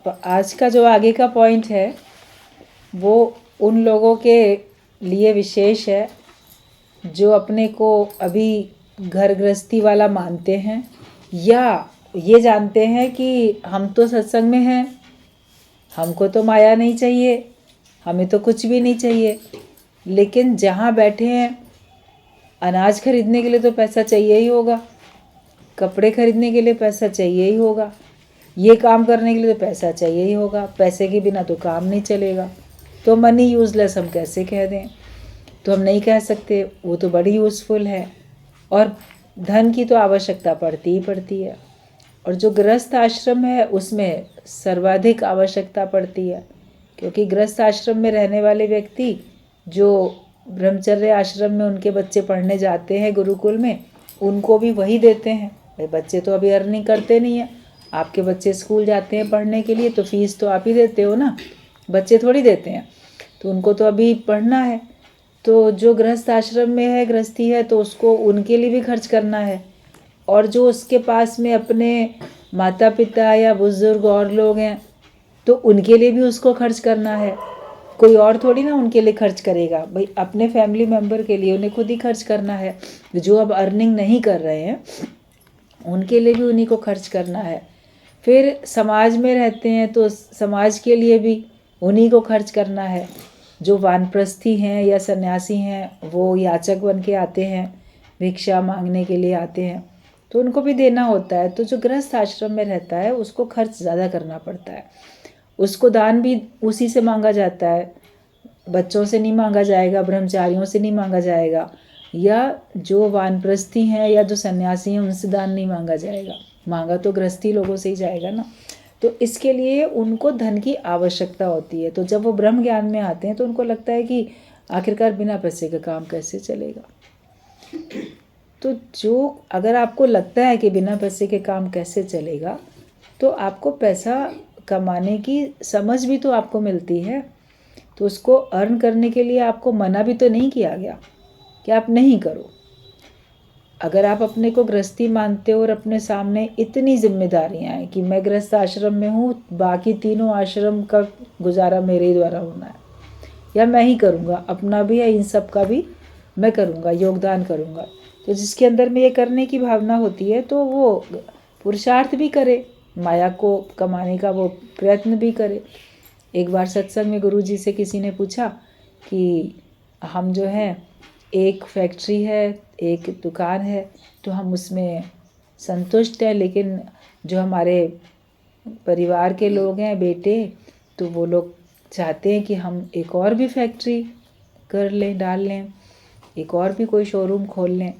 आज का जो आगे का पॉइंट है वो उन लोगों के लिए विशेष है जो अपने को अभी घर गृहस्थी वाला मानते हैं या ये जानते हैं कि हम तो सत्संग में हैं, हमको तो माया नहीं चाहिए, हमें तो कुछ भी नहीं चाहिए, लेकिन जहाँ बैठे हैं अनाज खरीदने के लिए तो पैसा चाहिए ही होगा, कपड़े खरीदने के लिए पैसा चाहिए ही होगा, ये काम करने के लिए तो पैसा चाहिए ही होगा, पैसे के बिना तो काम नहीं चलेगा। तो मनी यूज़लेस हम कैसे कह दें? तो हम नहीं कह सकते, वो तो बड़ी यूज़फुल है और धन की तो आवश्यकता पड़ती ही पड़ती है। और जो गृहस्थ आश्रम है उसमें सर्वाधिक आवश्यकता पड़ती है, क्योंकि गृहस्थ आश्रम में रहने वाले व्यक्ति जो ब्रह्मचर्य आश्रम में उनके बच्चे पढ़ने जाते हैं गुरुकुल में, उनको भी वही देते हैं। भाई बच्चे तो अभी अर्निंग करते नहीं हैं, आपके बच्चे स्कूल जाते हैं पढ़ने के लिए तो फीस तो आप ही देते हो ना, बच्चे थोड़ी देते हैं, तो उनको तो अभी पढ़ना है। तो जो गृहस्थ आश्रम में है, गृहस्थी है, तो उसको उनके लिए भी खर्च करना है। और जो उसके पास में अपने माता पिता या बुज़ुर्ग और लोग हैं तो उनके लिए भी उसको खर्च करना है। कोई और थोड़ी ना उनके लिए खर्च करेगा, भाई अपने फैमिली मेम्बर के लिए उन्हें खुद ही खर्च करना है। जो अब अर्निंग नहीं कर रहे हैं उनके लिए भी उन्हीं को खर्च करना है। फिर समाज में रहते हैं तो समाज के लिए भी उन्हीं को खर्च करना है। जो वानप्रस्थी हैं या सन्यासी हैं वो याचक बन के आते हैं, भिक्षा मांगने के लिए आते हैं, तो उनको भी देना होता है। तो जो गृहस्थ आश्रम में रहता है उसको खर्च ज़्यादा करना पड़ता है, उसको दान भी उसी से मांगा जाता है, बच्चों से नहीं मांगा जाएगा, ब्रह्मचारियों से नहीं मांगा जाएगा, या जो वानप्रस्थी हैं या जो सन्यासी हैं उनसे दान नहीं मांगा जाएगा, मांगा तो गृहस्थी लोगों से ही जाएगा ना। तो इसके लिए उनको धन की आवश्यकता होती है। तो जब वो ब्रह्म ज्ञान में आते हैं तो उनको लगता है कि आखिरकार बिना पैसे का काम कैसे चलेगा। तो जो अगर आपको लगता है कि बिना पैसे के काम कैसे चलेगा, तो आपको पैसा कमाने की समझ भी तो आपको मिलती है, तो उसको अर्न करने के लिए आपको मना भी तो नहीं किया गया कि आप नहीं करो। अगर आप अपने को गृहस्थी मानते हो और अपने सामने इतनी जिम्मेदारियां हैं कि मैं गृहस्थ आश्रम में हूँ, बाकी तीनों आश्रम का गुजारा मेरे ही द्वारा होना है या मैं ही करूँगा, अपना भी है इन सब का भी मैं करूँगा, योगदान करूँगा, तो जिसके अंदर में ये करने की भावना होती है तो वो पुरुषार्थ भी करे, माया को कमाने का वो प्रयत्न भी करे। एक बार सत्संग में गुरुजी से किसी ने पूछा कि हम जो है एक फैक्ट्री है, एक दुकान है, तो हम उसमें संतुष्ट हैं, लेकिन जो हमारे परिवार के लोग हैं बेटे, तो वो लोग चाहते हैं कि हम एक और भी फैक्ट्री कर लें, डाल लें, एक और भी कोई शोरूम खोल लें।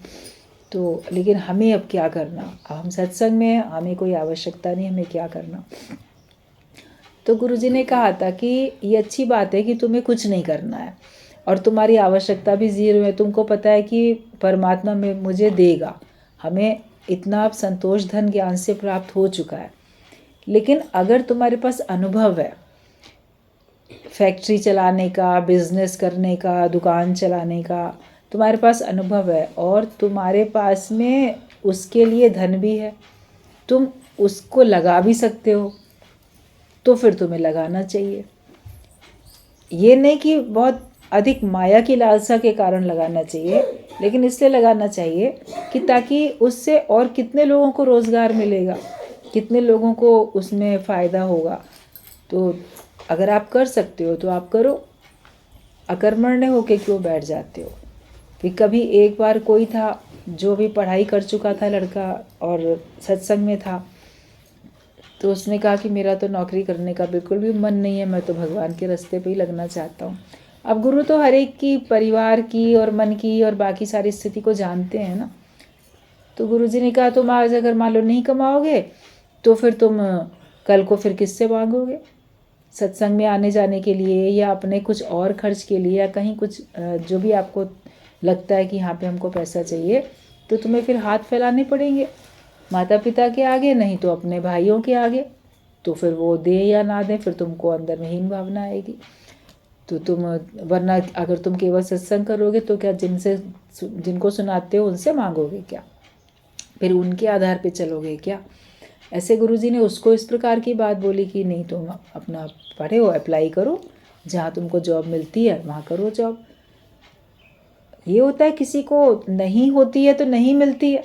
तो लेकिन हमें अब क्या करना, अब हम सत्संग में हैं, हमें कोई आवश्यकता नहीं, हमें क्या करना। तो गुरुजी ने कहा था कि ये अच्छी बात है कि तुम्हें कुछ नहीं करना है और तुम्हारी आवश्यकता भी ज़ीरो है, तुमको पता है कि परमात्मा में मुझे देगा, हमें इतना अब संतोष धन ज्ञान से प्राप्त हो चुका है। लेकिन अगर तुम्हारे पास अनुभव है फैक्ट्री चलाने का, बिजनेस करने का, दुकान चलाने का, तुम्हारे पास अनुभव है और तुम्हारे पास में उसके लिए धन भी है, तुम उसको लगा भी सकते हो, तो फिर तुम्हें लगाना चाहिए। ये नहीं कि बहुत अधिक माया की लालसा के कारण लगाना चाहिए, लेकिन इसलिए लगाना चाहिए कि ताकि उससे और कितने लोगों को रोज़गार मिलेगा, कितने लोगों को उसमें फ़ायदा होगा। तो अगर आप कर सकते हो तो आप करो, अकर्मण्य होके क्यों बैठ जाते हो। कि कभी एक बार कोई था जो भी पढ़ाई कर चुका था लड़का और सत्संग में था, तो उसने कहा कि मेरा तो नौकरी करने का बिल्कुल भी मन नहीं है, मैं तो भगवान के रास्ते पे ही लगना चाहता हूँ। अब गुरु तो हर एक की परिवार की और मन की और बाकी सारी स्थिति को जानते हैं ना। तो गुरुजी ने कहा तुम आज अगर मान लो नहीं कमाओगे तो फिर तुम कल को फिर किससे मांगोगे सत्संग में आने जाने के लिए या अपने कुछ और खर्च के लिए या कहीं कुछ जो भी आपको लगता है कि यहाँ पे हमको पैसा चाहिए, तो तुम्हें फिर हाथ फैलाने पड़ेंगे माता पिता के आगे, नहीं तो अपने भाइयों के आगे। तो फिर वो दे या ना दे, फिर तुमको अंदर में हीन भावना आएगी। तो तुम वरना अगर तुम केवल सत्संग करोगे तो क्या जिनको सुनाते हो उनसे मांगोगे क्या, फिर उनके आधार पे चलोगे क्या। ऐसे गुरुजी ने उसको इस प्रकार की बात बोली कि नहीं, तुम अपना पढ़े हो, अप्लाई करो, जहाँ तुमको जॉब मिलती है वहाँ करो जॉब। ये होता है किसी को नहीं होती है तो नहीं मिलती है,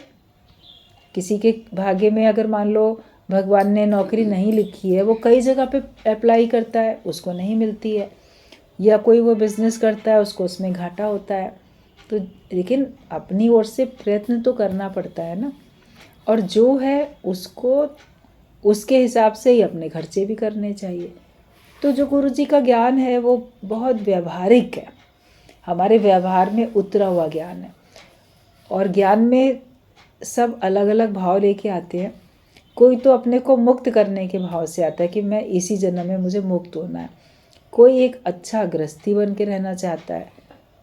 किसी के भाग्य में अगर मान लो भगवान ने नौकरी नहीं लिखी है, वो कई जगह पे अप्लाई करता है, उसको नहीं मिलती है, या कोई वो बिज़नेस करता है, उसको उसमें घाटा होता है। तो लेकिन अपनी ओर से प्रयत्न तो करना पड़ता है ना, और जो है उसको उसके हिसाब से ही अपने खर्चे भी करने चाहिए। तो जो गुरुजी का ज्ञान है वो बहुत व्यवहारिक है, हमारे व्यवहार में उतरा हुआ ज्ञान है। और ज्ञान में सब अलग अलग भाव लेके आते हैं। कोई तो अपने को मुक्त करने के भाव से आता है कि मैं इसी जन्म में मुझे मुक्त होना है। कोई एक अच्छा गृहस्थी बन के रहना चाहता है,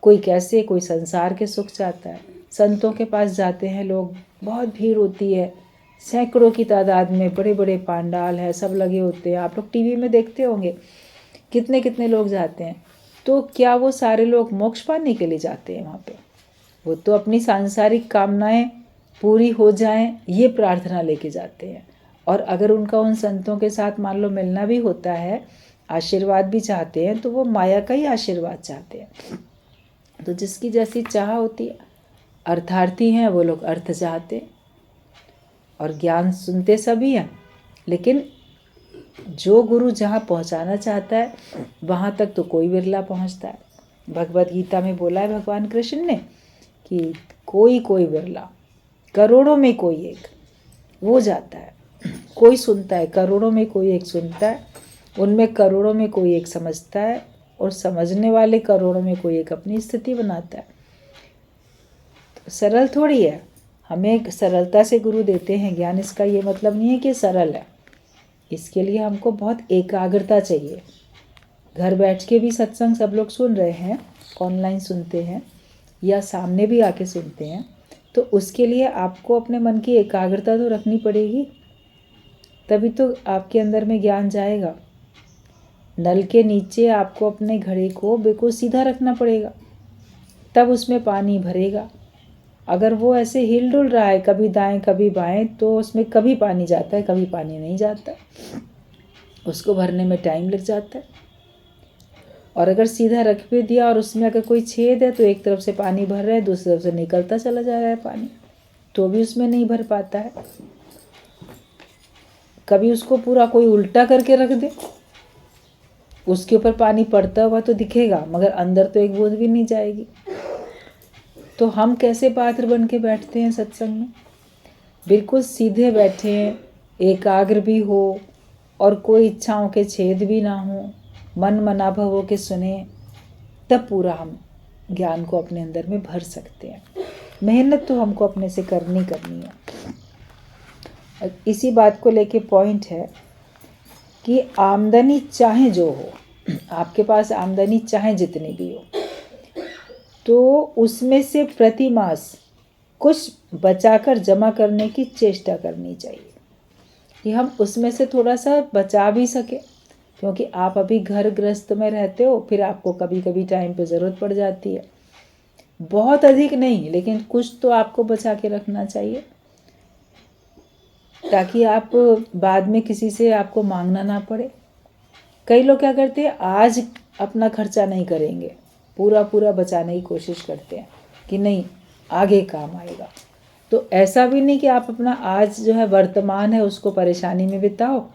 कोई कैसे, कोई संसार के सुख चाहता है। संतों के पास जाते हैं लोग, बहुत भीड़ होती है, सैकड़ों की तादाद में बड़े बड़े पांडाल है, सब लगे होते हैं। आप लोग टीवी में देखते होंगे कितने कितने लोग जाते हैं। तो क्या वो सारे लोग मोक्ष पाने के लिए जाते हैं वहाँ पे? वो तो अपनी सांसारिक कामनाएं पूरी हो जाएं ये प्रार्थना लेके जाते हैं। और अगर उनका उन संतों के साथ मान लो मिलना भी होता है, आशीर्वाद भी चाहते हैं, तो वो माया का ही आशीर्वाद चाहते हैं। तो जिसकी जैसी चाह होती है, अर्थार्थी हैं वो लोग अर्थ चाहते हैं, और ज्ञान सुनते सभी हैं, लेकिन जो गुरु जहाँ पहुँचाना चाहता है वहाँ तक तो कोई बिरला पहुँचता है। भगवत गीता में बोला है भगवान कृष्ण ने कि कोई कोई बिरला, करोड़ों में कोई एक वो जाता है, कोई सुनता है, करोड़ों में कोई एक सुनता है, उनमें करोड़ों में कोई एक समझता है, और समझने वाले करोड़ों में कोई एक अपनी स्थिति बनाता है। तो सरल थोड़ी है, हमें सरलता से गुरु देते हैं ज्ञान, इसका ये मतलब नहीं है कि सरल है। इसके लिए हमको बहुत एकाग्रता चाहिए। घर बैठ के भी सत्संग सब लोग सुन रहे हैं, ऑनलाइन सुनते हैं या सामने भी आके सुनते हैं, तो उसके लिए आपको अपने मन की एकाग्रता तो रखनी पड़ेगी, तभी तो आपके अंदर में ज्ञान जाएगा। नल के नीचे आपको अपने घड़े को बिल्कुल सीधा रखना पड़ेगा, तब उसमें पानी भरेगा। अगर वो ऐसे हिल डुल रहा है, कभी दाएं कभी बाएं, तो उसमें कभी पानी जाता है, कभी पानी नहीं जाता, उसको भरने में टाइम लग जाता है। और अगर सीधा रख भी दिया और उसमें अगर कोई छेद है, तो एक तरफ से पानी भर रहा है, दूसरी तरफ से निकलता चला जा रहा है पानी, तो भी उसमें नहीं भर पाता है। कभी उसको पूरा कोई उल्टा करके रख दे, उसके ऊपर पानी पड़ता हुआ तो दिखेगा, मगर अंदर तो एक बूंद भी नहीं जाएगी। तो हम कैसे पात्र बन के बैठते हैं सत्संग में? बिल्कुल सीधे बैठें, एकाग्र भी हो, और कोई इच्छाओं के छेद भी ना हो, मन मनाभव हो के सुने, तब पूरा हम ज्ञान को अपने अंदर में भर सकते हैं। मेहनत तो हमको अपने से करनी है। इसी बात को लेके पॉइंट है कि आमदनी चाहे जो हो, आपके पास आमदनी चाहे जितनी भी हो, तो उसमें से प्रति मास कुछ बचाकर जमा करने की चेष्टा करनी चाहिए, कि हम उसमें से थोड़ा सा बचा भी सके। क्योंकि आप अभी घर गृहस्थ में रहते हो, फिर आपको कभी कभी टाइम पे ज़रूरत पड़ जाती है। बहुत अधिक नहीं, लेकिन कुछ तो आपको बचा के रखना चाहिए, ताकि आप बाद में किसी से आपको मांगना ना पड़े। कई लोग क्या करते हैं, आज अपना खर्चा नहीं करेंगे, पूरा पूरा बचाने की कोशिश करते हैं कि नहीं आगे काम आएगा। तो ऐसा भी नहीं कि आप अपना आज जो है वर्तमान है उसको परेशानी में बिताओ,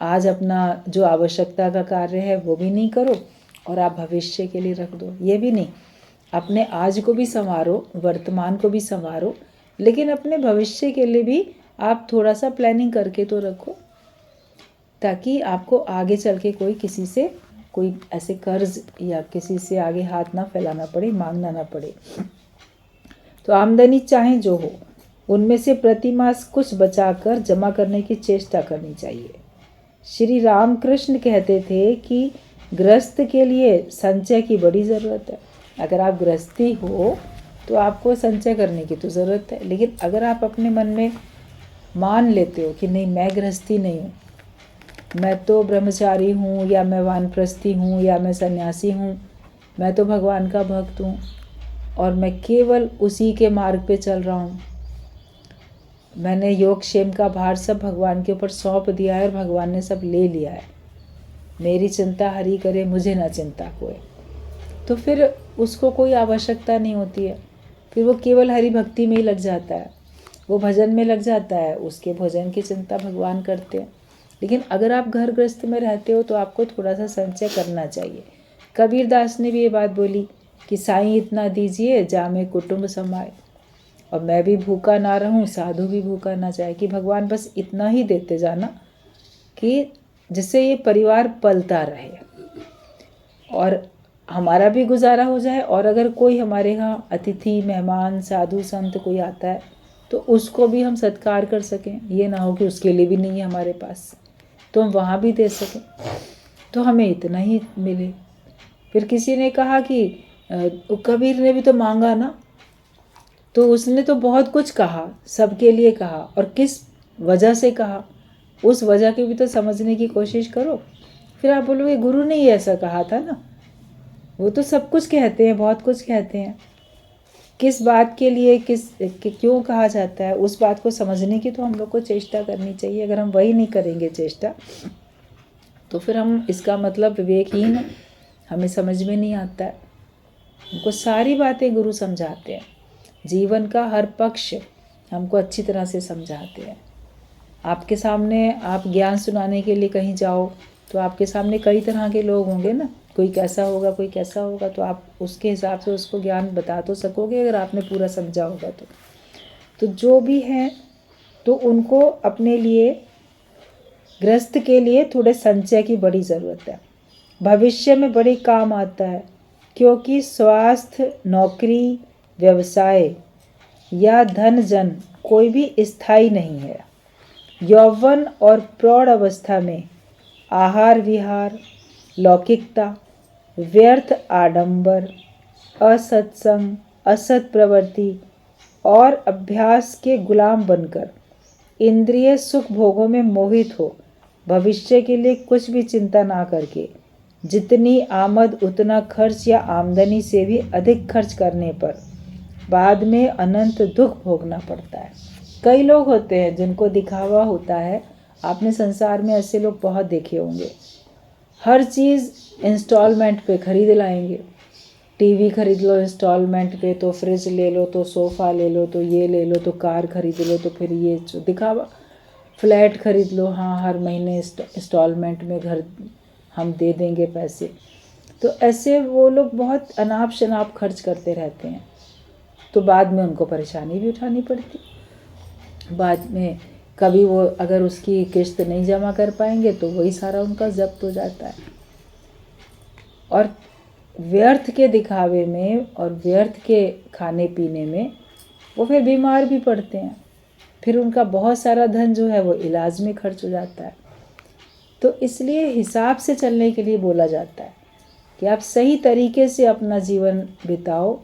आज अपना जो आवश्यकता का कार्य है वो भी नहीं करो और आप भविष्य के लिए रख दो, ये भी नहीं। अपने आज को भी संवारो, वर्तमान को भी संवारो, लेकिन अपने भविष्य के लिए भी आप थोड़ा सा प्लानिंग करके तो रखो, ताकि आपको आगे चल के कोई किसी से कोई ऐसे कर्ज या किसी से आगे हाथ ना फैलाना पड़े, मांगना ना पड़े। तो आमदनी चाहे जो हो, उनमें से प्रति मास कुछ बचाकर जमा करने की चेष्टा करनी चाहिए। श्री रामकृष्ण कहते थे कि गृहस्थ के लिए संचय की बड़ी ज़रूरत है। अगर आप गृहस्थी हो तो आपको संचय करने की तो ज़रूरत है, लेकिन अगर आप अपने मन में मान लेते हो कि नहीं मैं गृहस्थी नहीं हूँ, मैं तो ब्रह्मचारी हूँ, या मैं वानप्रस्थी हूँ, या मैं सन्यासी हूँ, मैं तो भगवान का भक्त हूँ और मैं केवल उसी के मार्ग पे चल रहा हूँ, मैंने योग क्षेम का भार सब भगवान के ऊपर सौंप दिया है और भगवान ने सब ले लिया है। मेरी चिंता हरि करे, मुझे ना चिंता कोई। तो फिर उसको कोई आवश्यकता नहीं होती है, फिर वो केवल हरि भक्ति में ही लग जाता है, वो भजन में लग जाता है, उसके भोजन की चिंता भगवान करते हैं। लेकिन अगर आप घर गृहस्थ में रहते हो तो आपको थोड़ा सा संचय करना चाहिए। कबीर दास ने भी ये बात बोली कि साईं इतना दीजिए जामे कुटुंब समाए, और मैं भी भूखा ना रहूं, साधु भी भूखा ना जाए, कि भगवान बस इतना ही देते जाना कि जिससे ये परिवार पलता रहे और हमारा भी गुजारा हो जाए। और अगर कोई हमारे यहाँ अतिथि, मेहमान, साधु संत कोई आता है तो उसको भी हम सत्कार कर सकें। ये ना हो कि उसके लिए भी नहीं है हमारे पास, तो हम वहाँ भी दे सकें, तो हमें इतना ही मिले। फिर किसी ने कहा कि कबीर ने भी तो मांगा ना, तो उसने तो बहुत कुछ कहा, सबके लिए कहा, और किस वजह से कहा उस वजह की भी तो समझने की कोशिश करो। फिर आप बोलोगे गुरु ने ही ऐसा कहा था ना, वो तो सब कुछ कहते हैं, बहुत कुछ कहते हैं, किस बात के लिए क्यों कहा जाता है, उस बात को समझने की तो हम लोग को चेष्टा करनी चाहिए। अगर हम वही नहीं करेंगे चेष्टा, तो फिर हम इसका मतलब विवेकहीन, हमें समझ में नहीं आता है। हमको सारी बातें गुरु समझाते हैं, जीवन का हर पक्ष हमको अच्छी तरह से समझाते हैं। आपके सामने आप ज्ञान सुनाने के लिए कहीं जाओ तो आपके सामने कई तरह के लोग होंगे ना, कोई कैसा होगा, कोई कैसा होगा, तो आप उसके हिसाब से उसको ज्ञान बता तो सकोगे अगर आपने पूरा समझा होगा तो जो भी हैं तो उनको अपने लिए, गृहस्थ के लिए थोड़े संचय की बड़ी ज़रूरत है, भविष्य में बड़ी काम आता है। क्योंकि स्वास्थ्य, नौकरी, व्यवसाय या धन जन कोई भी स्थायी नहीं है। यौवन और प्रौढ़ अवस्था में आहार विहार, लौकिकता, व्यर्थ आडंबर, असत्संग, असत प्रवृत्ति और अभ्यास के गुलाम बनकर इंद्रिय सुख भोगों में मोहित हो, भविष्य के लिए कुछ भी चिंता ना करके जितनी आमद उतना खर्च या आमदनी से भी अधिक खर्च करने पर बाद में अनंत दुख भोगना पड़ता है। कई लोग होते हैं जिनको दिखावा होता है, आपने संसार में ऐसे लोग बहुत देखे होंगे। हर चीज़ इंस्टॉलमेंट पे खरीद लाएंगे, टीवी खरीद लो इंस्टॉलमेंट पे, तो फ्रिज ले लो, तो सोफ़ा ले लो, तो ये ले लो, तो कार खरीद लो, तो फिर ये दिखावा, फ्लैट खरीद लो, हाँ हर महीने इंस्टॉलमेंट में घर हम दे देंगे पैसे। तो ऐसे वो लोग बहुत अनाप शनाप खर्च करते रहते हैं, तो बाद में उनको परेशानी भी उठानी पड़ती। बाद में कभी वो अगर उसकी किस्त नहीं जमा कर पाएंगे तो वही सारा उनका जब्त हो जाता है। और व्यर्थ के दिखावे में और व्यर्थ के खाने पीने में वो फिर बीमार भी पड़ते हैं, फिर उनका बहुत सारा धन जो है वो इलाज में खर्च हो जाता है। तो इसलिए हिसाब से चलने के लिए बोला जाता है कि आप सही तरीके से अपना जीवन बिताओ,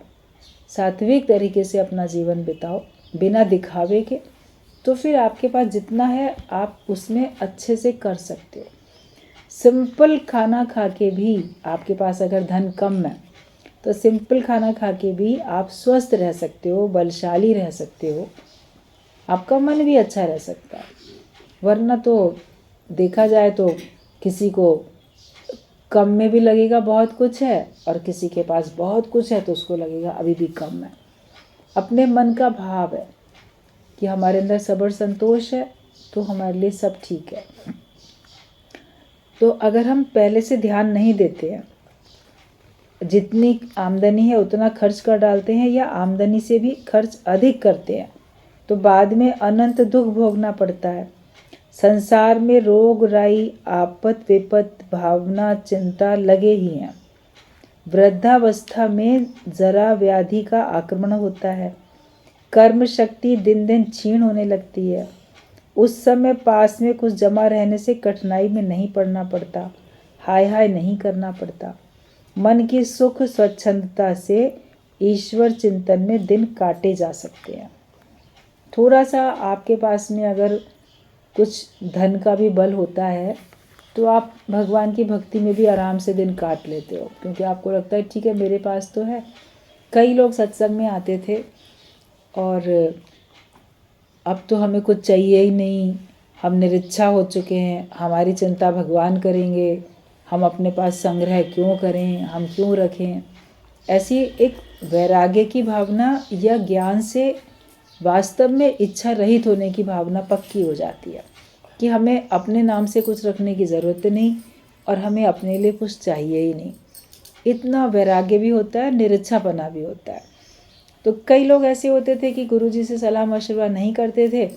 सात्विक तरीके से अपना जीवन बिताओ बिना दिखावे के, तो फिर आपके पास जितना है आप उसमें अच्छे से कर सकते हो। सिंपल खाना खा के भी, आपके पास अगर धन कम है तो सिंपल खाना खा के भी आप स्वस्थ रह सकते हो, बलशाली रह सकते हो, आपका मन भी अच्छा रह सकता है। वरना तो देखा जाए तो किसी को कम में भी लगेगा बहुत कुछ है, और किसी के पास बहुत कुछ है तो उसको लगेगा अभी भी कम है। अपने मन का भाव है कि हमारे अंदर सब्र संतोष है तो हमारे लिए सब ठीक है। तो अगर हम पहले से ध्यान नहीं देते हैं, जितनी आमदनी है उतना खर्च कर डालते हैं या आमदनी से भी खर्च अधिक करते हैं, तो बाद में अनंत दुख भोगना पड़ता है। संसार में रोग राई, आपत विपत, भावना, चिंता लगे ही हैं। वृद्धावस्था में जरा व्याधि का आक्रमण होता है, कर्म शक्ति दिन दिन क्षीण होने लगती है। उस समय पास में कुछ जमा रहने से कठिनाई में नहीं पड़ना पड़ता, हाय हाय नहीं करना पड़ता। मन की सुख स्वच्छंदता से ईश्वर चिंतन में दिन काटे जा सकते हैं। थोड़ा सा आपके पास में अगर कुछ धन का भी बल होता है तो आप भगवान की भक्ति में भी आराम से दिन काट लेते हो, क्योंकि आपको लगता है ठीक है मेरे पास तो है। कई लोग सत्संग में आते थे और अब तो हमें कुछ चाहिए ही नहीं, हम निरिच्छा हो चुके हैं, हमारी चिंता भगवान करेंगे, हम अपने पास संग्रह क्यों करें, हम क्यों रखें। ऐसी एक वैराग्य की भावना या ज्ञान से वास्तव में इच्छा रहित होने की भावना पक्की हो जाती है कि हमें अपने नाम से कुछ रखने की ज़रूरत नहीं और हमें अपने लिए कुछ चाहिए ही नहीं। इतना वैराग्य भी होता है, निरिच्छापना भी होता है। तो कई लोग ऐसे होते थे कि गुरुजी से सलाह मशवरा नहीं करते थे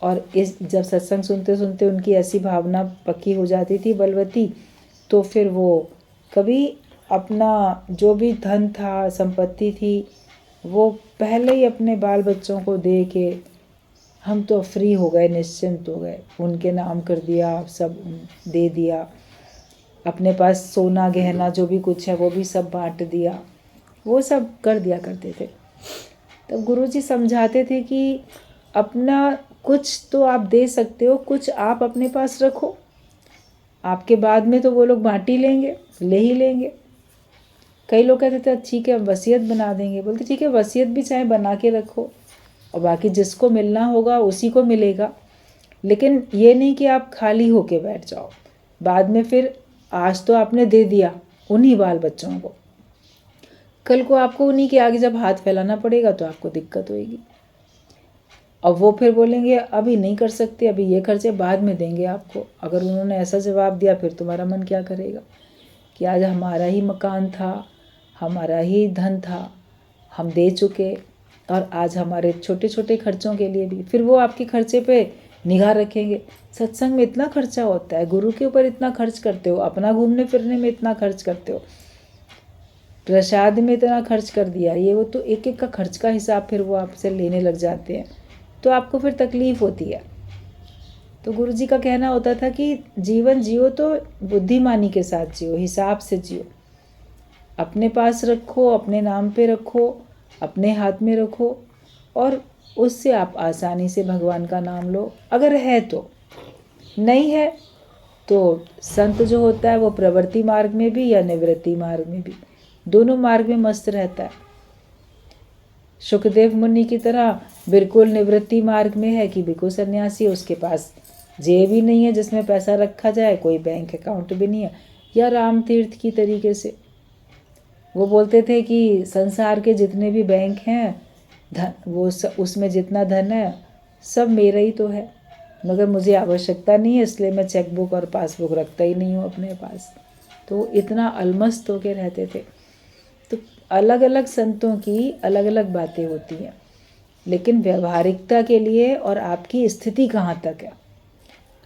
और इस जब सत्संग सुनते सुनते उनकी ऐसी भावना पक्की हो जाती थी बलवती, तो फिर वो कभी अपना जो भी धन था, संपत्ति थी, वो पहले ही अपने बाल बच्चों को दे के हम तो फ्री हो गए, निश्चिंत हो गए, उनके नाम कर दिया, सब दे दिया, अपने पास सोना गहना जो भी कुछ है वो भी सब बांट दिया, वो सब कर दिया करते थे। तब गुरुजी समझाते थे कि अपना कुछ तो आप दे सकते हो, कुछ आप अपने पास रखो, आपके बाद में तो वो लोग बांट ही लेंगे, ले ही लेंगे। कई लोग कहते थे ठीक है वसीयत बना देंगे, बोलते ठीक है वसीयत भी चाहे बना के रखो और बाकी जिसको मिलना होगा उसी को मिलेगा, लेकिन ये नहीं कि आप खाली होके बैठ जाओ। बाद में फिर आज तो आपने दे दिया उन्हीं बाल बच्चों को, कल को आपको उन्हीं के आगे जब हाथ फैलाना पड़ेगा तो आपको दिक्कत होगी। अब वो फिर बोलेंगे अभी नहीं कर सकते, अभी ये खर्चे बाद में देंगे आपको। अगर उन्होंने ऐसा जवाब दिया फिर तुम्हारा मन क्या करेगा कि आज हमारा ही मकान था, हमारा ही धन था, हम दे चुके और आज हमारे छोटे छोटे खर्चों के लिए भी फिर वो आपके खर्चे पे निगाह रखेंगे। सत्संग में इतना खर्चा होता है, गुरु के ऊपर इतना खर्च करते हो, अपना घूमने फिरने में इतना खर्च करते हो, प्रसाद में इतना खर्च कर दिया, ये वो तो एक एक का खर्च का हिसाब फिर वो आपसे लेने लग जाते हैं, तो आपको फिर तकलीफ़ होती है। तो गुरुजी का कहना होता था कि जीवन जियो तो बुद्धिमानी के साथ जियो, हिसाब से जियो, अपने पास रखो, अपने नाम पे रखो, अपने हाथ में रखो और उससे आप आसानी से भगवान का नाम लो, अगर है तो। नहीं है तो संत जो होता है वो प्रवृत्ति मार्ग में भी या निवृत्ति मार्ग में भी, दोनों मार्ग में मस्त रहता है। सुखदेव मुनि की तरह बिल्कुल निवृत्ति मार्ग में है कि बिल्कुल सन्यासी, उसके पास जेब भी नहीं है जिसमें पैसा रखा जाए, कोई बैंक अकाउंट भी नहीं है। या राम तीर्थ की तरीके से वो बोलते थे कि संसार के जितने भी बैंक हैं धन वो उसमें जितना धन है सब मेरा ही तो है, मगर मुझे आवश्यकता नहीं है, इसलिए मैं चेक बुक और पासबुक रखता ही नहीं हूँ अपने पास। तो इतना अलमस्त होके रहते थे। तो अलग अलग संतों की अलग अलग बातें होती हैं, लेकिन व्यवहारिकता के लिए और आपकी स्थिति कहाँ तक है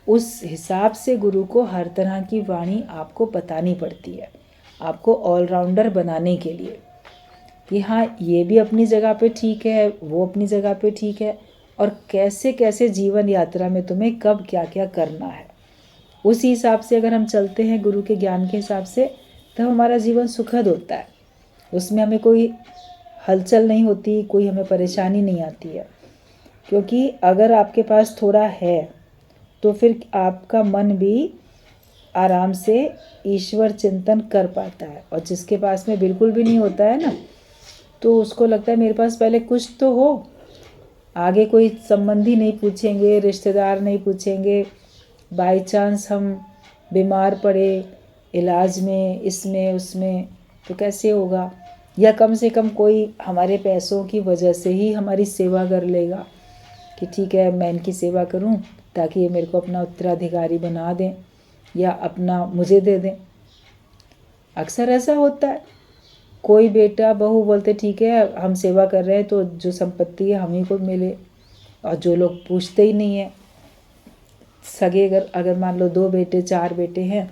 उस हिसाब से गुरु को हर तरह की वाणी आपको बतानी पड़ती है, आपको ऑलराउंडर बनाने के लिए कि हाँ ये भी अपनी जगह पे ठीक है, वो अपनी जगह पे ठीक है, और कैसे कैसे जीवन यात्रा में तुम्हें कब क्या क्या करना है। उसी हिसाब से अगर हम चलते हैं गुरु के ज्ञान के हिसाब से, तब हमारा जीवन सुखद होता है, उसमें हमें कोई हलचल नहीं होती, कोई हमें परेशानी नहीं आती है। क्योंकि अगर आपके पास थोड़ा है तो फिर आपका मन भी आराम से ईश्वर चिंतन कर पाता है, और जिसके पास में बिल्कुल भी नहीं होता है ना, तो उसको लगता है मेरे पास पहले कुछ तो हो, आगे कोई संबंधी नहीं पूछेंगे, रिश्तेदार नहीं पूछेंगे, बाई चांस हम बीमार पड़े इलाज में इसमें उसमें तो कैसे होगा, या कम से कम कोई हमारे पैसों की वजह से ही हमारी सेवा कर लेगा कि ठीक है मैं इनकी सेवा करूं ताकि ये मेरे को अपना उत्तराधिकारी बना दें या अपना मुझे दे दें। अक्सर ऐसा होता है, कोई बेटा बहू बोलते ठीक है हम सेवा कर रहे हैं तो जो संपत्ति है हम ही को मिले, और जो लोग पूछते ही नहीं है। सगे अगर मान लो 2 बेटे 4 बेटे हैं,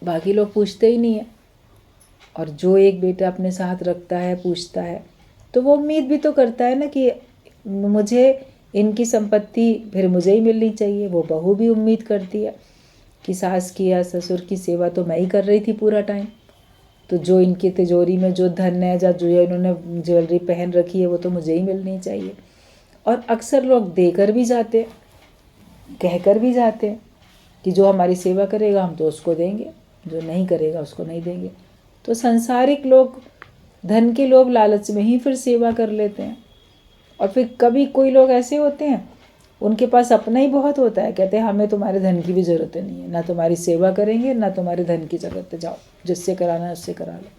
बाकी लोग पूछते ही नहीं है, और जो एक बेटा अपने साथ रखता है पूछता है, तो वो उम्मीद भी तो करता है ना कि मुझे इनकी संपत्ति फिर मुझे ही मिलनी चाहिए। वो बहू भी उम्मीद करती है कि सास की या ससुर की सेवा तो मैं ही कर रही थी पूरा टाइम, तो जो इनकी तिजोरी में जो धन है या जो इन्होंने ज्वेलरी पहन रखी है वो तो मुझे ही मिलनी चाहिए। और अक्सर लोग देकर भी जाते, कहकर भी जाते हैं कि जो हमारी सेवा करेगा हम तो उसको देंगे, जो नहीं करेगा उसको नहीं देंगे। तो संसारिक लोग धन के लोभ लालच में ही फिर सेवा कर लेते हैं। और फिर कभी कोई लोग ऐसे होते हैं, उनके पास अपना ही बहुत होता है, कहते हैं हमें तुम्हारे धन की भी ज़रूरत नहीं है, ना तुम्हारी सेवा करेंगे ना तुम्हारे धन की ज़रूरत है, जाओ जिससे कराना है उससे करा लो।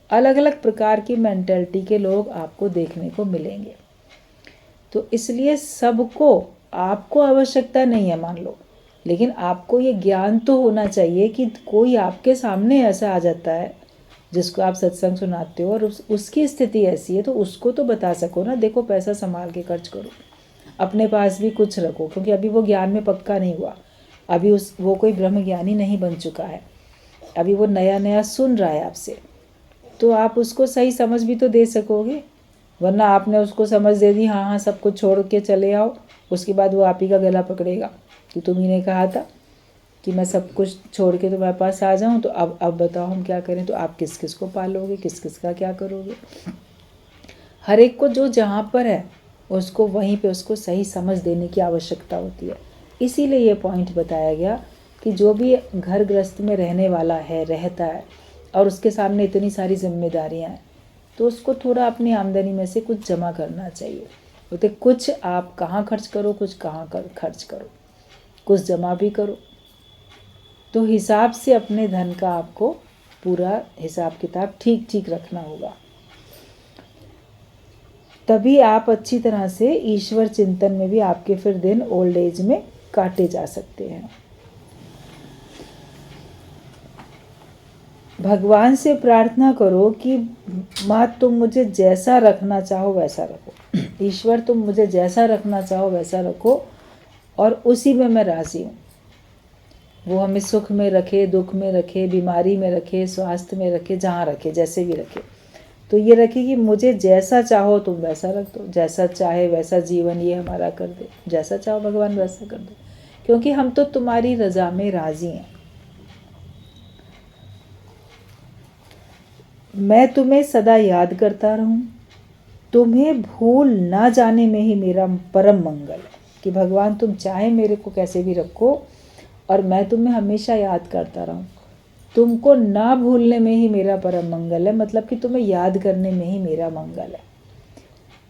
अलग अलग प्रकार की मेंटलिटी के लोग आपको देखने को मिलेंगे। तो इसलिए सबको, आपको आवश्यकता नहीं है मान लो, लेकिन आपको ये ज्ञान तो होना चाहिए कि कोई आपके सामने ऐसा आ जाता है जिसको आप सत्संग सुनाते हो और उसकी स्थिति ऐसी है, तो उसको तो बता सको ना, देखो पैसा संभाल के खर्च करो, अपने पास भी कुछ रखो, क्योंकि अभी वो ज्ञान में पक्का नहीं हुआ, अभी वो कोई ब्रह्म ज्ञानी नहीं बन चुका है, अभी वो नया नया सुन रहा है आपसे, तो आप उसको सही समझ भी तो दे सकोगे। वरना आपने उसको समझ दे दी, हाँ हाँ सब कुछ छोड़ के चले आओ, उसके बाद वो आप ही का गला पकड़ेगा कि तुम्ही ने कहा था कि मैं सब कुछ छोड़ के तुम्हारे पास आ जाऊं, तो अब बताओ हम क्या करें। तो आप किस किस को पालोगे, किस किस का क्या करोगे। हर एक को जो जहाँ पर है उसको वहीं पे उसको सही समझ देने की आवश्यकता होती है। इसीलिए ये पॉइंट बताया गया कि जो भी घर गृहस्थ में रहने वाला है, रहता है, और उसके सामने इतनी सारी जिम्मेदारियाँ हैं, तो उसको थोड़ा अपनी आमदनी में से कुछ जमा करना चाहिए। बोलते कुछ आप कहाँ खर्च करो, कुछ कहाँ खर्च करो, कुछ जमा भी करो। तो हिसाब से अपने धन का आपको पूरा हिसाब किताब ठीक ठीक रखना होगा, तभी आप अच्छी तरह से ईश्वर चिंतन में भी आपके फिर दिन ओल्ड एज में काटे जा सकते हैं। भगवान से प्रार्थना करो कि माँ तुम मुझे जैसा रखना चाहो वैसा रखो, ईश्वर तुम मुझे जैसा रखना चाहो वैसा रखो, और उसी में मैं राज़ी हूँ। वो हमें सुख में रखे, दुख में रखे, बीमारी में रखे, स्वास्थ्य में रखे, जहाँ रखे, जैसे भी रखे, तो ये रखे कि मुझे जैसा चाहो तुम वैसा रख दो, जैसा चाहे वैसा जीवन ये हमारा कर दे, जैसा चाहो भगवान वैसा कर दो, क्योंकि हम तो तुम्हारी रज़ा में राज़ी हैं। मैं तुम्हें सदा याद करता रहूं, तुम्हें भूल ना जाने में ही मेरा परम मंगल है। कि भगवान तुम चाहे मेरे को कैसे भी रखो और मैं तुम्हें हमेशा याद करता रहूं, तुमको ना भूलने में ही मेरा परम मंगल है। मतलब कि तुम्हें याद करने में ही मेरा मंगल है।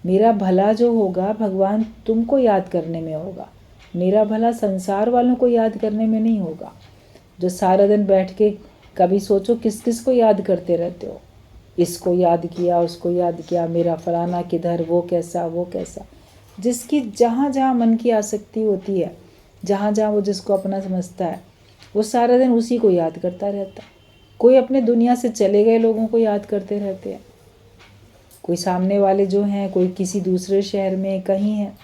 मेरा भला जो होगा भगवान तुमको याद करने में होगा, मेरा भला संसार वालों को याद करने में नहीं होगा। जो सारा दिन बैठ के कभी सोचो किस किस को याद करते रहते हो, इसको याद किया, उसको याद किया, मेरा फलाना किधर, वो कैसा, वो कैसा। जिसकी जहाँ जहाँ मन की आसक्ति होती है, जहाँ जहाँ वो जिसको अपना समझता है, वो सारा दिन उसी को याद करता रहता है। कोई अपने दुनिया से चले गए लोगों को याद करते रहते हैं, कोई सामने वाले जो हैं, कोई किसी दूसरे शहर में कहीं हैं,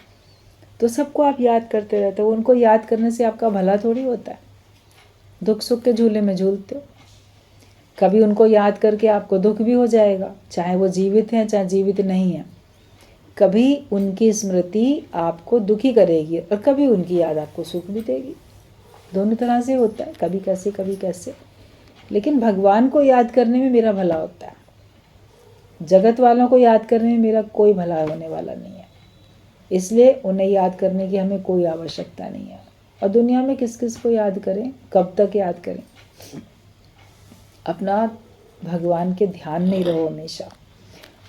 तो सबको आप याद करते रहते हो। उनको याद करने से आपका भला थोड़ी होता है। दुख सुख के झूले में झूलते हो, कभी उनको याद करके आपको दुख भी हो जाएगा, चाहे वो जीवित हैं चाहे जीवित नहीं हैं। कभी उनकी स्मृति आपको दुखी करेगी और कभी उनकी याद आपको सुख भी देगी। दोनों तरह से होता है, कभी कैसे कभी कैसे। लेकिन भगवान को याद करने में मेरा भला होता है, जगत वालों को याद करने में मेरा कोई भला होने वाला नहीं है। इसलिए उन्हें याद करने की हमें कोई आवश्यकता नहीं है। और दुनिया में किस किस को याद करें, कब तक याद करें। अपना भगवान के ध्यान में रहो हमेशा,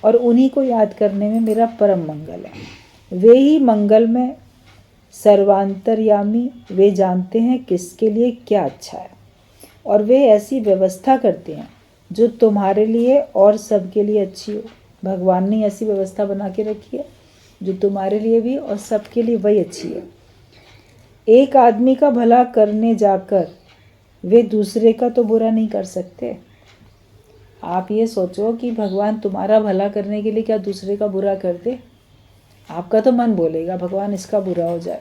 और उन्हीं को याद करने में मेरा परम मंगल है। वे ही मंगल में सर्वांतर्यामी, वे जानते हैं किसके लिए क्या अच्छा है, और वे ऐसी व्यवस्था करते हैं जो तुम्हारे लिए और सबके लिए अच्छी हो। भगवान ने ऐसी व्यवस्था बना के रखी है जो तुम्हारे लिए भी और सबके लिए वही अच्छी है। एक आदमी का भला करने जाकर वे दूसरे का तो बुरा नहीं कर सकते। आप ये सोचो कि भगवान तुम्हारा भला करने के लिए क्या दूसरे का बुरा कर दे। आपका तो मन बोलेगा भगवान इसका बुरा हो जाए,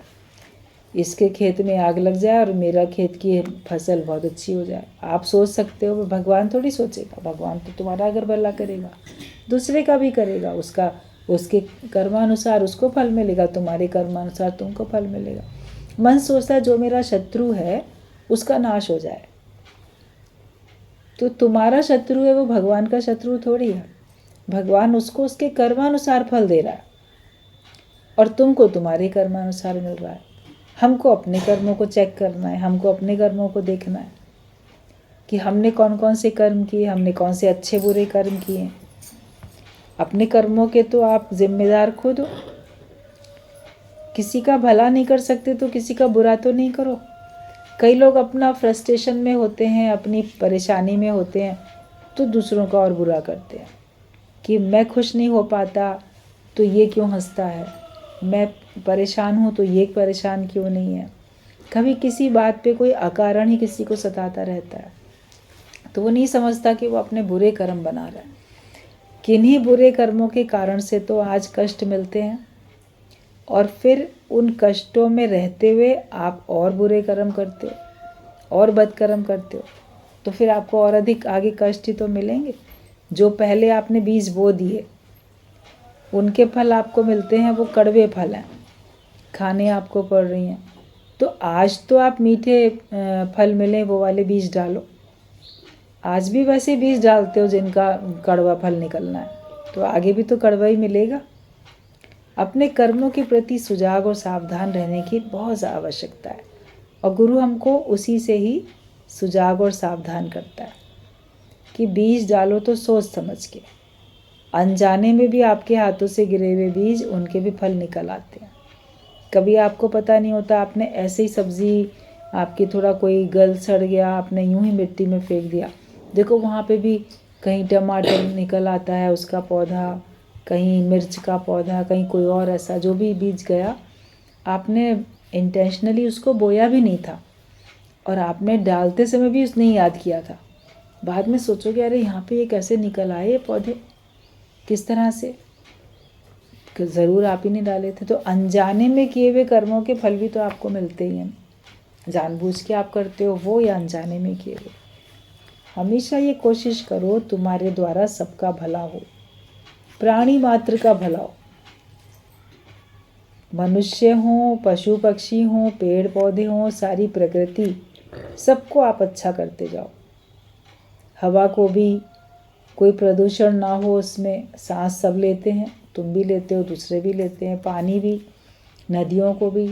इसके खेत में आग लग जाए और मेरा खेत की फसल बहुत अच्छी हो जाए। आप सोच सकते हो, भगवान थोड़ी सोचेगा। भगवान तो तुम्हारा अगर भला करेगा दूसरे का भी करेगा, उसके कर्मानुसार उसको फल मिलेगा, तुम्हारे कर्मानुसार तुमको फल मिलेगा। मन सोचता है जो मेरा शत्रु है उसका नाश हो जाए, तो तुम्हारा शत्रु है वो भगवान का शत्रु थोड़ी है। भगवान उसको उसके कर्मानुसार फल दे रहा है और तुमको तुम्हारे कर्मानुसार मिल रहा है। हमको अपने कर्मों को चेक करना है, हमको अपने कर्मों को देखना है कि हमने कौन कौन से कर्म किए, हमने कौन से अच्छे बुरे कर्म किए। अपने कर्मों के तो आप जिम्मेदार खुद हो। किसी का भला नहीं कर सकते तो किसी का बुरा तो नहीं करो। कई लोग अपना फ्रस्ट्रेशन में होते हैं, अपनी परेशानी में होते हैं, तो दूसरों का और बुरा करते हैं कि मैं खुश नहीं हो पाता तो ये क्यों हंसता है, मैं परेशान हूँ तो ये परेशान क्यों नहीं है। कभी किसी बात पे कोई अकारण ही किसी को सताता रहता है, तो वो नहीं समझता कि वो अपने बुरे कर्म बना रहा है। किन्हीं बुरे कर्मों के कारण से तो आज कष्ट मिलते हैं, और फिर उन कष्टों में रहते हुए आप और बुरे कर्म करते हो और बदकर्म करते हो, तो फिर आपको और अधिक आगे कष्ट ही तो मिलेंगे। जो पहले आपने बीज बो दिए उनके फल आपको मिलते हैं, वो कड़वे फल हैं, खाने आपको पड़ रही हैं। तो आज तो आप मीठे फल मिले वो वाले बीज डालो। आज भी वैसे बीज डालते हो जिनका कड़वा फल निकलना है, तो आगे भी तो कड़वा ही मिलेगा। अपने कर्मों के प्रति सुजाग और सावधान रहने की बहुत आवश्यकता है, और गुरु हमको उसी से ही सुजाग और सावधान करता है कि बीज डालो तो सोच समझ के। अनजाने में भी आपके हाथों से गिरे हुए बीज, उनके भी फल निकल आते हैं। कभी आपको पता नहीं होता, आपने ऐसे ही सब्ज़ी आपकी थोड़ा कोई गल सड़ गया, आपने यूं ही मिट्टी में फेंक दिया, देखो वहाँ पे भी कहीं टमाटर निकल आता है उसका पौधा, कहीं मिर्च का पौधा, कहीं कोई और ऐसा जो भी बीज गया, आपने इंटेंशनली उसको बोया भी नहीं था, और आपने डालते समय भी उसने याद किया था। बाद में सोचोगे अरे यहाँ पे ये कैसे निकल आए ये पौधे, किस तरह से, ज़रूर आप ही नहीं डाले थे। तो अनजाने में किए हुए कर्मों के फल भी तो आपको मिलते ही हैं, जानबूझ के आप करते हो वो या अनजाने में किए हुए। हमेशा ये कोशिश करो तुम्हारे द्वारा सबका भला हो, प्राणी मात्र का भला हो। मनुष्य हों, पशु पक्षी हों, पेड़ पौधे हों, सारी प्रकृति, सबको आप अच्छा करते जाओ। हवा को भी कोई प्रदूषण ना हो उसमें, सांस सब लेते हैं, तुम भी लेते हो, दूसरे भी लेते हैं। पानी भी, नदियों को भी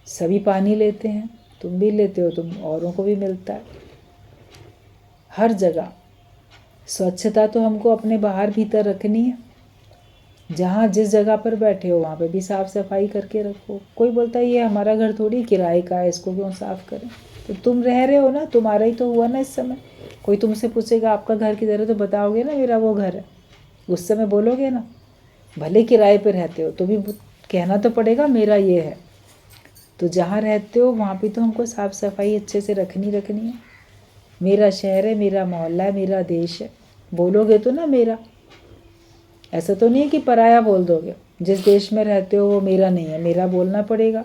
सभी पानी लेते हैं, तुम भी लेते हो, तुम औरों को भी मिलता है। हर जगह स्वच्छता तो हमको अपने बाहर भीतर रखनी है। जहाँ जिस जगह पर बैठे हो वहाँ पे भी साफ़ सफाई करके रखो। कोई बोलता है ये हमारा घर थोड़ी किराए का है, इसको क्यों साफ़ करें, तो तुम रह रहे हो ना, तुम्हारा ही तो हुआ ना इस समय। कोई तुमसे पूछेगा आपका घर किधर है, तो बताओगे ना मेरा वो घर है, उस समय बोलोगे ना। भले किराए पे रहते हो तो भी कहना तो पड़ेगा मेरा ये है। तो जहाँ रहते हो वहाँ पे तो हमको साफ़ सफाई अच्छे से रखनी है। मेरा शहर है, मेरा मोहल्ला है, मेरा देश है, बोलोगे तो ना मेरा। ऐसा तो नहीं है कि पराया बोल दोगे। जिस देश में रहते हो वो मेरा नहीं है, मेरा बोलना पड़ेगा।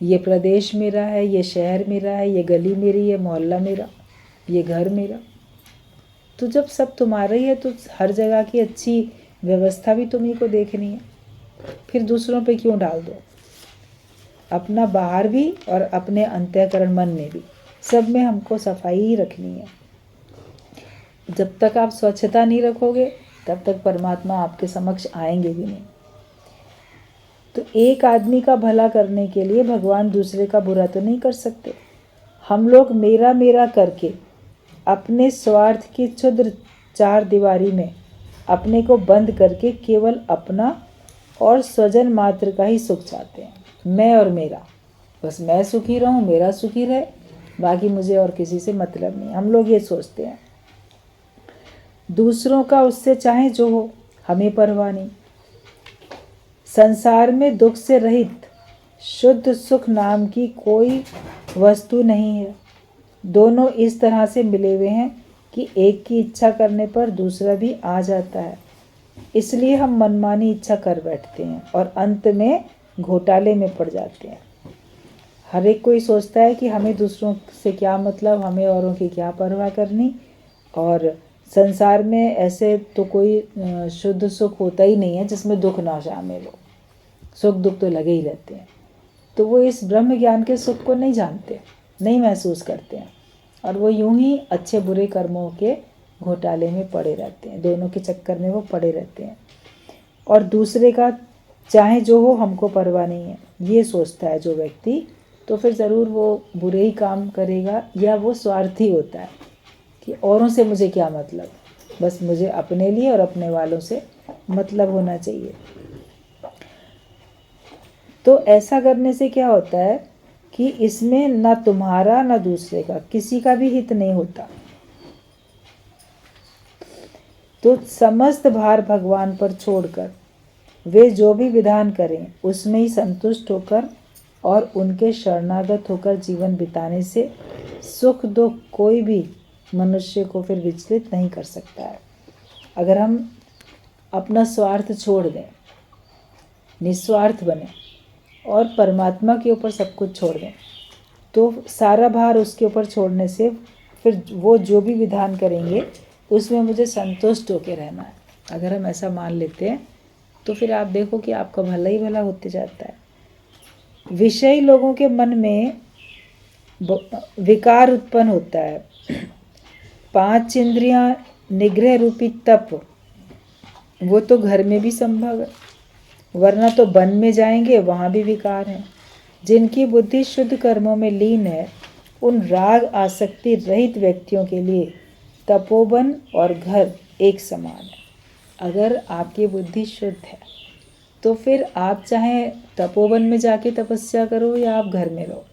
ये प्रदेश मेरा है, ये शहर मेरा है, ये गली मेरी है, मोहल्ला मेरा, ये घर मेरा। तो जब सब तुम्हारा ही है तो हर जगह की अच्छी व्यवस्था भी तुम्ही को देखनी है, फिर दूसरों पे क्यों डाल दो। अपना बाहर भी और अपने अंतःकरण मन में भी, सब में हमको सफाई ही रखनी है। जब तक आप स्वच्छता नहीं रखोगे तब तक परमात्मा आपके समक्ष आएंगे भी नहीं। तो एक आदमी का भला करने के लिए भगवान दूसरे का बुरा तो नहीं कर सकते। हम लोग मेरा मेरा करके अपने स्वार्थ की क्षुद्र चार दीवारी में अपने को बंद करके केवल अपना और स्वजन मात्र का ही सुख चाहते हैं। मैं और मेरा, बस मैं सुखी रहूं, मेरा सुखी रहे, बाकी मुझे और किसी से मतलब नहीं। हम लोग ये सोचते हैं। दूसरों का उससे चाहे जो हो, हमें परवाह नहीं। संसार में दुख से रहित शुद्ध सुख नाम की कोई वस्तु नहीं है। दोनों इस तरह से मिले हुए हैं कि एक की इच्छा करने पर दूसरा भी आ जाता है। इसलिए हम मनमानी इच्छा कर बैठते हैं और अंत में घोटाले में पड़ जाते हैं। हर एक कोई सोचता है कि हमें दूसरों से क्या मतलब, हमें औरों की क्या परवाह करनी। और संसार में ऐसे तो कोई शुद्ध सुख होता ही नहीं है जिसमें दुख ना शामिल हो। सुख दुख तो लगे ही रहते हैं। तो वो इस ब्रह्म ज्ञान के सुख को नहीं जानते, नहीं महसूस करते हैं, और वो यूं ही अच्छे बुरे कर्मों के घोटाले में पड़े रहते हैं। दोनों के चक्कर में वो पड़े रहते हैं। और दूसरे का चाहे जो हो, हमको परवाह नहीं है, ये सोचता है जो व्यक्ति, तो फिर ज़रूर वो बुरे ही काम करेगा, या वो स्वार्थी होता है कि औरों से मुझे क्या मतलब, बस मुझे अपने लिए और अपने वालों से मतलब होना चाहिए। तो ऐसा करने से क्या होता है कि इसमें ना तुम्हारा ना दूसरे का, किसी का भी हित नहीं होता। तो समस्त भार भगवान पर छोड़कर वे जो भी विधान करें उसमें ही संतुष्ट होकर और उनके शरणागत होकर जीवन बिताने से सुख दुख कोई भी मनुष्य को फिर विचलित नहीं कर सकता है। अगर हम अपना स्वार्थ छोड़ दें, निस्वार्थ बने और परमात्मा के ऊपर सब कुछ छोड़ दें, तो सारा भार उसके ऊपर छोड़ने से फिर वो जो भी विधान करेंगे उसमें मुझे संतुष्ट होकर रहना है। अगर हम ऐसा मान लेते हैं तो फिर आप देखो कि आपका भला ही भला होते जाता है। विषयी लोगों के मन में विकार उत्पन्न होता है। 5 इंद्रियां निग्रह रूपी तप वो तो घर में भी संभव है, वरना तो वन में जाएंगे, वहाँ भी विकार है। जिनकी बुद्धि शुद्ध कर्मों में लीन है, उन राग आसक्ति रहित व्यक्तियों के लिए तपोवन और घर एक समान है। अगर आपकी बुद्धि शुद्ध है तो फिर आप चाहे तपोवन में जाके तपस्या करो या आप घर में रहो,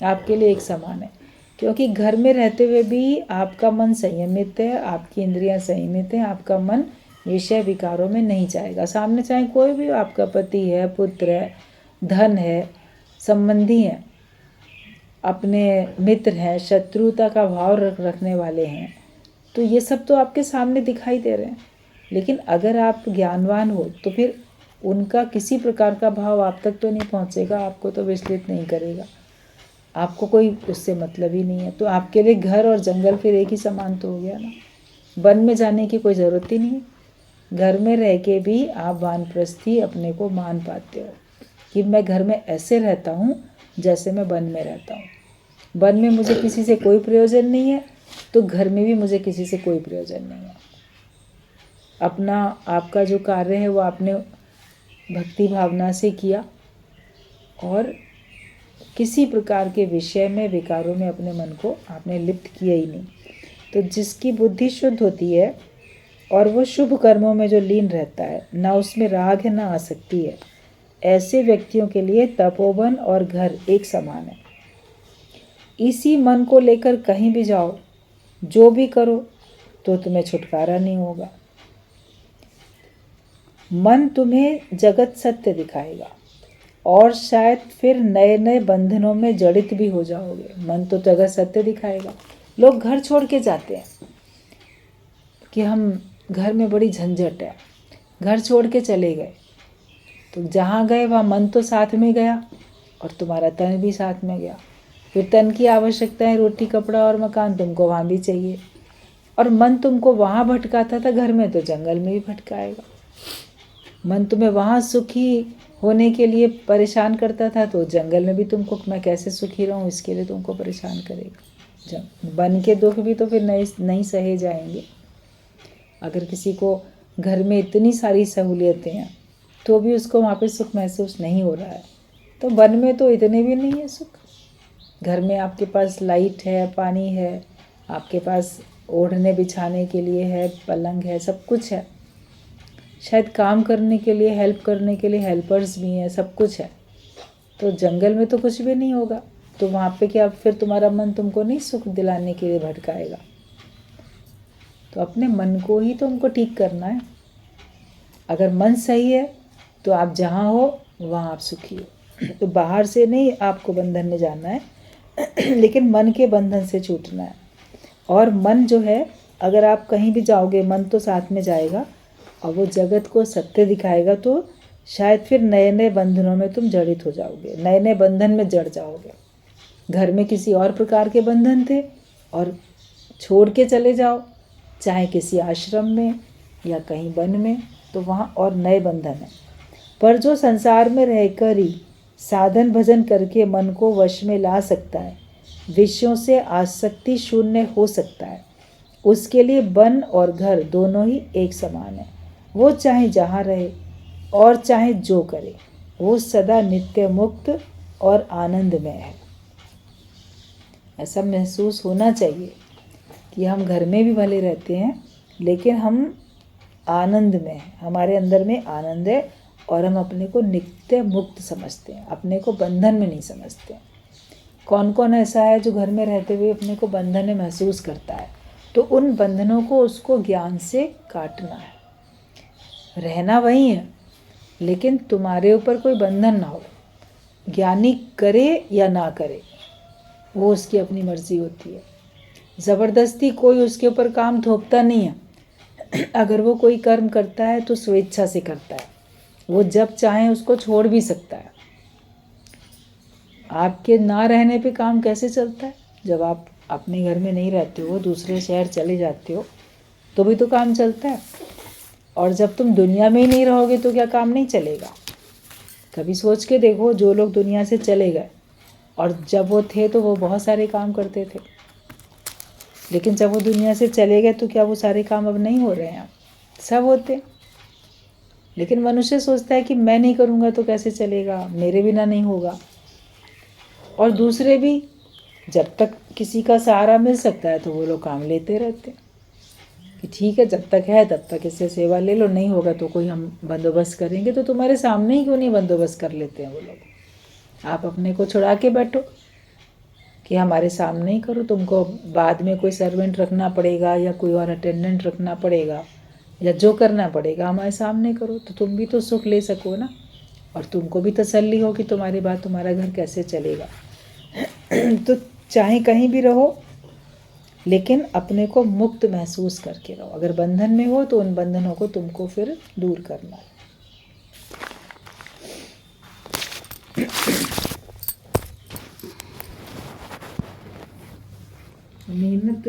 आपके लिए एक समान है। क्योंकि घर में रहते हुए भी आपका मन संयमित है, आपकी इंद्रियां संयमित हैं, आपका मन विषय विकारों में नहीं जाएगा। सामने चाहे कोई भी, आपका पति है, पुत्र है, धन है, संबंधी हैं, अपने मित्र हैं, शत्रुता का भाव रखने वाले हैं, तो ये सब तो आपके सामने दिखाई दे रहे हैं। लेकिन अगर आप ज्ञानवान हो तो फिर उनका किसी प्रकार का भाव आप तक तो नहीं पहुंचेगा, आपको तो विचलित नहीं करेगा, आपको कोई उससे मतलब ही नहीं है। तो आपके लिए घर और जंगल फिर एक ही समान तो हो गया ना। वन में जाने की कोई ज़रूरत ही नहीं है। घर में रह के भी आप वानप्रस्थी अपने को मान पाते हो कि मैं घर में ऐसे रहता हूँ जैसे मैं वन में रहता हूँ। वन में मुझे किसी से कोई प्रयोजन नहीं है, तो घर में भी मुझे किसी से कोई प्रयोजन नहीं है। अपना आपका जो कार्य है वो आपने भक्ति भावना से किया और किसी प्रकार के विषय में, विकारों में अपने मन को आपने लिप्त किया ही नहीं। तो जिसकी बुद्धि शुद्ध होती है और वो शुभ कर्मों में जो लीन रहता है, ना उसमें राग है ना आसक्ति है, ऐसे व्यक्तियों के लिए तपोवन और घर एक समान है। इसी मन को लेकर कहीं भी जाओ, जो भी करो, तो तुम्हें छुटकारा नहीं होगा। मन तुम्हें जगत सत्य दिखाएगा और शायद फिर नए नए बंधनों में जड़ित भी हो जाओगे। मन तो जगत सत्य दिखाएगा। लोग घर छोड़ के जाते हैं कि हम घर में बड़ी झंझट है, घर छोड़ के चले गए, तो जहाँ गए वहाँ मन तो साथ में गया और तुम्हारा तन भी साथ में गया। फिर तन की आवश्यकता है, रोटी कपड़ा और मकान तुमको वहाँ भी चाहिए, और मन तुमको वहाँ भटकाता था घर में, तो जंगल में भी भटकाएगा। मन तुम्हें वहाँ सुखी होने के लिए परेशान करता था, तो जंगल में भी तुमको मैं कैसे सुखी रहूँ इसके लिए तुमको परेशान करेगा। बन के दुख भी तो फिर नहीं सहे जाएंगे। अगर किसी को घर में इतनी सारी सहूलियतें हैं तो भी उसको वहाँ पे सुख महसूस नहीं हो रहा है, तो वन में तो इतने भी नहीं है सुख। घर में आपके पास लाइट है, पानी है, आपके पास ओढ़ने बिछाने के लिए है, पलंग है, सब कुछ है, शायद काम करने के लिए, हेल्प करने के लिए हेल्पर्स भी हैं, सब कुछ है। तो जंगल में तो कुछ भी नहीं होगा, तो वहाँ पे क्या फिर तुम्हारा मन तुमको नहीं सुख दिलाने के लिए भटकाएगा। तो अपने मन को ही तुमको ठीक करना है। अगर मन सही है तो आप जहाँ हो वहाँ आप सुखी हो। तो बाहर से नहीं आपको बंधन में जाना है, लेकिन मन के बंधन से छूटना है। और मन जो है, अगर आप कहीं भी जाओगे मन तो साथ में जाएगा और वो जगत को सत्य दिखाएगा, तो शायद फिर नए नए बंधनों में तुम जड़ित हो जाओगे, नए नए बंधन में जड़ जाओगे। घर में किसी और प्रकार के बंधन थे और छोड़ के चले जाओ, चाहे किसी आश्रम में या कहीं वन में, तो वहाँ और नए बंधन है। पर जो संसार में रहकर ही साधन भजन करके मन को वश में ला सकता है, विषयों से आसक्ति शून्य हो सकता है, उसके लिए वन और घर दोनों ही एक समान है। वो चाहे जहाँ रहे और चाहे जो करे, वो सदा नित्य मुक्त और आनंदमय है। ऐसा महसूस होना चाहिए कि हम घर में भी भले रहते हैं लेकिन हम आनंद में हैं, हमारे अंदर में आनंद है और हम अपने को नित्य मुक्त समझते हैं, अपने को बंधन में नहीं समझते। कौन कौन ऐसा है जो घर में रहते हुए अपने को बंधन में महसूस करता है? तो उन बंधनों को उसको ज्ञान से काटना है। रहना वही है, लेकिन तुम्हारे ऊपर कोई बंधन ना हो। ज्ञानी करे या ना करे, वो उसकी अपनी मर्जी होती है। ज़बरदस्ती कोई उसके ऊपर काम थोपता नहीं है। अगर वो कोई कर्म करता है तो स्वेच्छा से करता है, वो जब चाहे उसको छोड़ भी सकता है। आपके ना रहने पे काम कैसे चलता है? जब आप अपने घर में नहीं रहते हो, दूसरे शहर चले जाते हो, तो भी तो काम चलता है। और जब तुम दुनिया में ही नहीं रहोगे तो क्या काम नहीं चलेगा? कभी सोच के देखो, जो लोग दुनिया से चले गए और जब वो थे तो वो बहुत सारे काम करते थे, लेकिन जब वो दुनिया से चले गए तो क्या वो सारे काम अब नहीं हो रहे हैं? सब होते। लेकिन मनुष्य सोचता है कि मैं नहीं करूँगा तो कैसे चलेगा, मेरे बिना नहीं होगा। और दूसरे भी जब तक किसी का सहारा मिल सकता है तो वो लोग काम लेते रहते कि ठीक है, जब तक है तब तक इससे सेवा ले लो, नहीं होगा तो कोई हम बंदोबस्त करेंगे। तो तुम्हारे सामने ही क्यों नहीं बंदोबस्त कर लेते हैं वो लोग? आप अपने को छुड़ा के बैठो कि हमारे सामने ही करो, तुमको बाद में कोई सर्वेंट रखना पड़ेगा या कोई और अटेंडेंट रखना पड़ेगा या जो करना पड़ेगा हमारे सामने करो, तो तुम भी तो सुख ले सको ना, और तुमको भी तसल्ली हो कि तुम्हारे बाद तुम्हारा घर कैसे चलेगा। तो चाहे कहीं भी रहो, लेकिन अपने को मुक्त महसूस करके रहो। अगर बंधन में हो तो उन बंधनों को तुमको फिर दूर करना है। मेहनत